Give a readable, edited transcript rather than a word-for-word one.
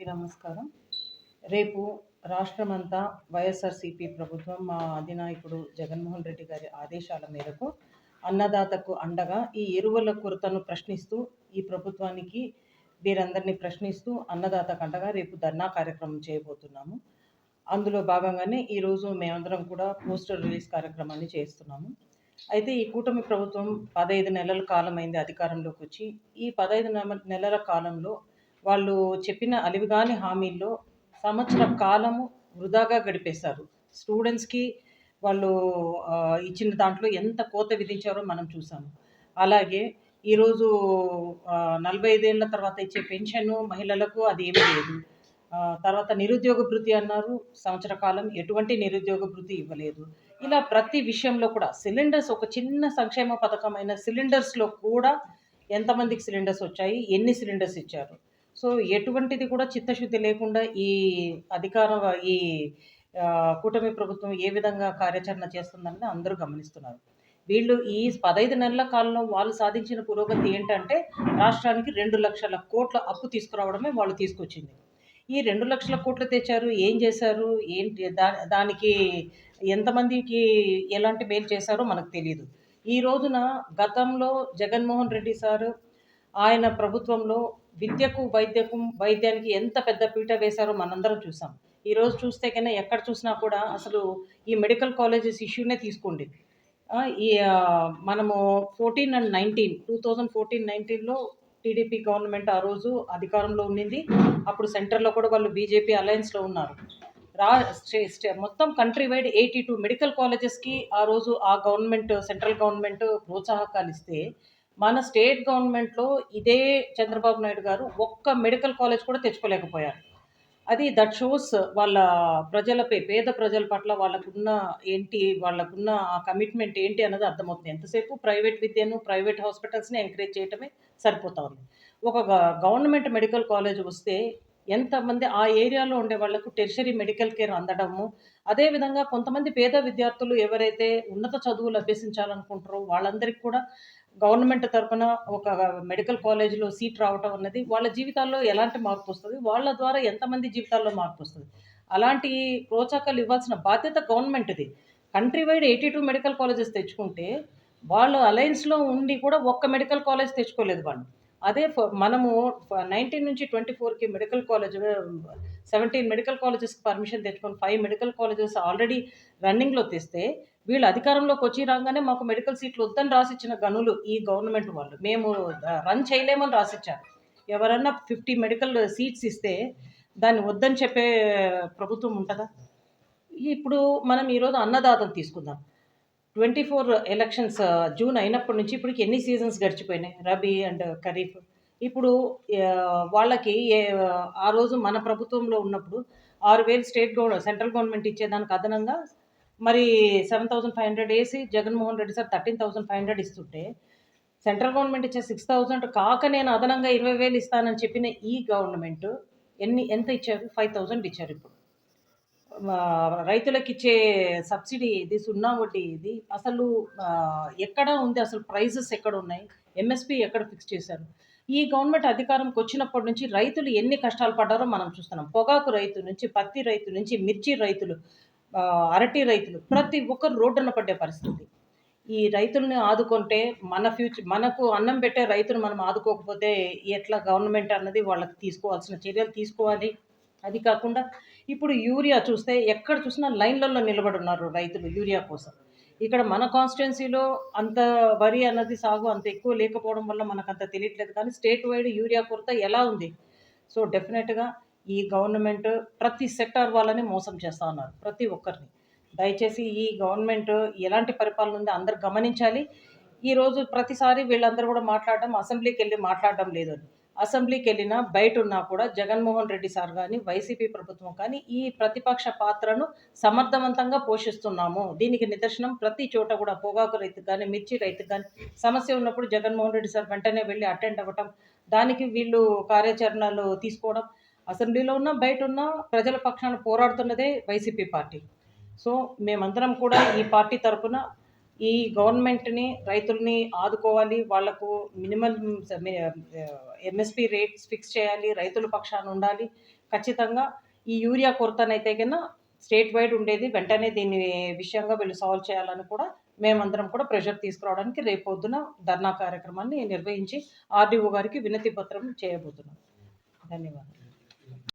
నమస్కారం. రేపు రాష్ట్రమంతా వైఎస్ఆర్‌సీపీ ప్రభుత్వం మా అధినాయకుడు జగన్మోహన్ రెడ్డి గారి ఆదేశాల మేరకు అన్నదాతకు అండగా ఈ ఎరువుల కొరతను ప్రశ్నిస్తూ ఈ ప్రభుత్వానికి వీరందరినీ ప్రశ్నిస్తూ అన్నదాతకు అండగా రేపు ధర్నా కార్యక్రమం చేయబోతున్నాము. అందులో భాగంగానే ఈరోజు మేమందరం కూడా పోస్టర్ రిలీజ్ కార్యక్రమాన్ని చేస్తున్నాము. అయితే ఈ కూటమి ప్రభుత్వం 15 నెలల కాలమైంది అధికారంలోకి వచ్చి. ఈ 15 నెలల కాలంలో వాళ్ళు చెప్పిన అలివిగాని హామీల్లో సంవత్సర కాలము వృధాగా గడిపేశారు. స్టూడెంట్స్‌కి వాళ్ళు ఇచ్చిన దాంట్లో ఎంత కోత విధించారో మనం చూసాము. అలాగే ఈరోజు 45 ఏళ్ల తర్వాత ఇచ్చే పెన్షను మహిళలకు అది ఏమీ లేదు. తర్వాత నిరుద్యోగ భృతి అన్నారు. సంవత్సర కాలం ఎటువంటి నిరుద్యోగ భృతి ఇవ్వలేదు. ఇలా ప్రతి విషయంలో కూడా సిలిండర్స్ ఒక చిన్న సంక్షేమ పథకమైన సిలిండర్స్‌లో కూడా ఎంతమందికి సిలిండర్స్ వచ్చాయి? ఎన్ని సిలిండర్స్ ఇచ్చారు? సో, ఎటువంటిది కూడా చిత్తశుద్ధి లేకుండా ఈ అధికారం ఈ కూటమి ప్రభుత్వం ఏ విధంగా కార్యాచరణ చేస్తుందని అందరూ గమనిస్తున్నారు. వీళ్ళు ఈ 15 నెలల కాలంలో వాళ్ళు సాధించిన పురోగతి ఏంటంటే రాష్ట్రానికి 2,00,000 కోట్ల అప్పు తీసుకురావడమే వాళ్ళు తీసుకొచ్చింది. ఈ 2,00,000 కోట్లు తెచ్చారు. ఏం చేశారు? ఏంటి దానికి ఎంతమందికి ఎలాంటి మేలు చేశారో మనకు తెలీదు. ఈ రోజున గతంలో జగన్మోహన్ రెడ్డి సారు ఆయన ప్రభుత్వంలో విద్యకు, వైద్యానికి ఎంత పెద్ద పీట వేశారో మనందరం చూసాం. ఈరోజు చూస్తే కన్నా ఎక్కడ చూసినా కూడా అసలు ఈ మెడికల్ కాలేజెస్ ఇష్యూనే తీసుకోండి. మనము 14 అండ్ 19 2014, 19లో టీడీపీ గవర్నమెంట్ ఆ రోజు అధికారంలో ఉండింది. అప్పుడు సెంటర్‌లో కూడా వాళ్ళు బీజేపీ అలయన్స్‌లో ఉన్నారు. రా స్టే స్టే మొత్తం కంట్రీ వైడ్ 82 మెడికల్ కాలేజెస్‌కి ఆ రోజు ఆ గవర్నమెంట్ సెంట్రల్ గవర్నమెంట్ ప్రోత్సాహకాలిస్తే, మన స్టేట్ గవర్నమెంట్‌లో ఇదే చంద్రబాబు నాయుడు గారు ఒక్క మెడికల్ కాలేజ్ కూడా తెచ్చుకోలేకపోయారు. అది దట్ షోస్ వాళ్ళ పేద ప్రజల పట్ల వాళ్ళకున్న ఆ కమిట్మెంట్ ఏంటి అన్నది అర్థమవుతుంది. ఎంతసేపు ప్రైవేట్ విద్యను, ప్రైవేట్ హాస్పిటల్స్‌ని ఎంకరేజ్ చేయటమే సరిపోతా ఉంది. ఒక గవర్నమెంట్ మెడికల్ కాలేజ్ వస్తే ఎంతమంది ఆ ఏరియాలో ఉండే వాళ్ళకు టెర్షరీ మెడికల్ కేర్ అందడము, అదేవిధంగా కొంతమంది పేద విద్యార్థులు ఎవరైతే ఉన్నత చదువులు అభ్యసించాలనుకుంటారో వాళ్ళందరికీ కూడా గవర్నమెంట్ తరపున ఒక మెడికల్ కాలేజ్‌లో సీట్ రావటం అన్నది వాళ్ళ జీవితాల్లో ఎలాంటి మార్పొస్తది? వాళ్ళ ద్వారా ఎంతమంది జీవితాల్లో మార్పొస్తది? అలాంటి ప్రోత్సాహకాలు ఇవ్వాల్సిన బాధ్యత గవర్నమెంట్‌ది. కంట్రీ వైడ్ 82 మెడికల్ కాలేజెస్ తెచ్చుకుంటే, వాళ్ళు అలయన్స్‌లో ఉండి కూడా ఒక్క మెడికల్ కాలేజ్ తెచ్చుకోలేదు వాళ్ళు. అదే మనము 19 నుంచి 24కి మెడికల్ కాలేజ్ 17 మెడికల్ కాలేజెస్‌కి పర్మిషన్ తెచ్చుకొని 5 మెడికల్ కాలేజెస్ ఆల్రెడీ రన్నింగ్‌లో తెస్తే, వీళ్ళు అధికారంలోకి వచ్చి రాంగానే మాకు మెడికల్ సీట్లు వద్దని రాసిచ్చిన గనులు ఈ గవర్నమెంట్ వాళ్ళు. మేము రన్ చేయలేమని రాసిచ్చారు. ఎవరన్నా 50 మెడికల్ సీట్స్ ఇస్తే దాన్ని వద్దని చెప్పే ప్రభుత్వం ఉంటదా? ఇప్పుడు మనం ఈరోజు అన్నదాతను తీసుకుందాం. 24 ఎలక్షన్స్ జూన్ అయినప్పటి నుంచి ఇప్పటికి ఎన్ని సీజన్స్ గడిచిపోయినాయి? రబీ అండ్ ఖరీఫ్. ఇప్పుడు వాళ్ళకి ఆ రోజు మన ప్రభుత్వంలో ఉన్నప్పుడు 6,000 సెంట్రల్ గవర్నమెంట్ ఇచ్చేదానికి అదనంగా మరి 7,500 ఏసి జగన్మోహన్ రెడ్డి సార్ 13,500 ఇస్తుంటే, సెంట్రల్ గవర్నమెంట్ ఇచ్చే 6,000 కాక నేను అదనంగా 20,000 ఇస్తానని చెప్పిన ఈ గవర్నమెంట్ ఎంత ఇచ్చారు? 5,000 ఇచ్చారు ఇప్పుడు. రైతులకిచ్చే సబ్సిడీ ఇది, సున్నా వడ్డీ ఇది. అసలు ఎక్కడ ఉంది? అసలు ప్రైజెస్ ఎక్కడున్నాయి? ఎంఎస్‌పీ ఎక్కడ ఫిక్స్ చేశారు? ఈ గవర్నమెంట్ అధికారంకి వచ్చినప్పటి నుంచి రైతులు ఎన్ని కష్టాలు పడ్డారో మనం చూస్తున్నాం. పొగాకు రైతు నుంచి, పత్తి రైతు నుంచి, మిర్చి రైతులు, అరటి రైతులు ప్రతి ఒక్కరు రోడ్డున పడ్డే పరిస్థితి. ఈ రైతుల్ని ఆదుకుంటే మనకు అన్నం పెట్టే రైతును మనం ఆదుకోకపోతే ఎట్లా గవర్నమెంట్ అన్నది వాళ్ళకి తీసుకోవాల్సిన చర్యలు తీసుకోవాలి. అది కాకుండా ఇప్పుడు యూరియా చూస్తే ఎక్కడ చూసినా లైన్‌లలో నిలబడున్నారు రైతులు యూరియా కోసం. ఇక్కడ మన కాన్స్టిట్యుయెన్సీలో అంత వరి అన్నది సాగు అంత ఎక్కువ లేకపోవడం వల్ల మనకంత తెలియట్లేదు. కానీ స్టేట్ వైడ్ యూరియా కొరత ఎలా ఉంది? సో, డెఫినెట్‌గా ఈ గవర్నమెంట్ ప్రతి సెక్టార్ వాళ్ళని మోసం చేస్తా ఉన్నారు. ప్రతి ఒక్కరిని. దయచేసి ఈ గవర్నమెంట్ ఎలాంటి పరిపాలన ఉందో అందరూ గమనించాలి. ఈరోజు ప్రతిసారి వీళ్ళందరూ కూడా మాట్లాడడం అసెంబ్లీకెళ్ళి మాట్లాడడం లేదని. అసెంబ్లీకెళ్ళినా బయటున్నా కూడా జగన్మోహన్ రెడ్డి సార్ గాని, వైసీపీ ప్రభుత్వం కానీ ఈ ప్రతిపక్ష పాత్రను సమర్థవంతంగా పోషిస్తున్నాము. దీనికి నిదర్శనం ప్రతి చోట కూడా పొగాకు రైతుకు గాని, మిర్చి రైతుకు గాని సమస్య ఉన్నప్పుడు జగన్మోహన్ రెడ్డి సార్ వెంటనే వెళ్లి అటెండ్ అవ్వటం, దానికి వీళ్ళు కార్యాచరణలు తీసుకోవడం. అసెంబ్లీలో ఉన్నా, బయటున్నా ప్రజల పక్షాన పోరాడుతున్నదే వైసీపీ పార్టీ. సో, మేమందరం కూడా ఈ పార్టీ తరపున ఈ గవర్నమెంట్‌ని, రైతుల్ని ఆదుకోవాలి. వాళ్లకు మినిమమ్ ఎంఎస్‌పీ రేట్స్ ఫిక్స్ చేయాలి. రైతుల పక్షాన ఉండాలి. ఖచ్చితంగా ఈ యూరియా కొరతనైతే కన్నా స్టేట్ వైడ్ ఉండేది, వెంటనే దీని విషయంగా వీళ్ళు సాల్వ్ చేయాలని కూడా మేమందరం కూడా ప్రెషర్ తీసుకురావడానికి రేపు పొద్దున ధర్నా కార్యక్రమాన్ని నిర్వహించి ఆర్డీఓ గారికి వినతి పత్రం చేయబోతున్నాం. ధన్యవాదాలు.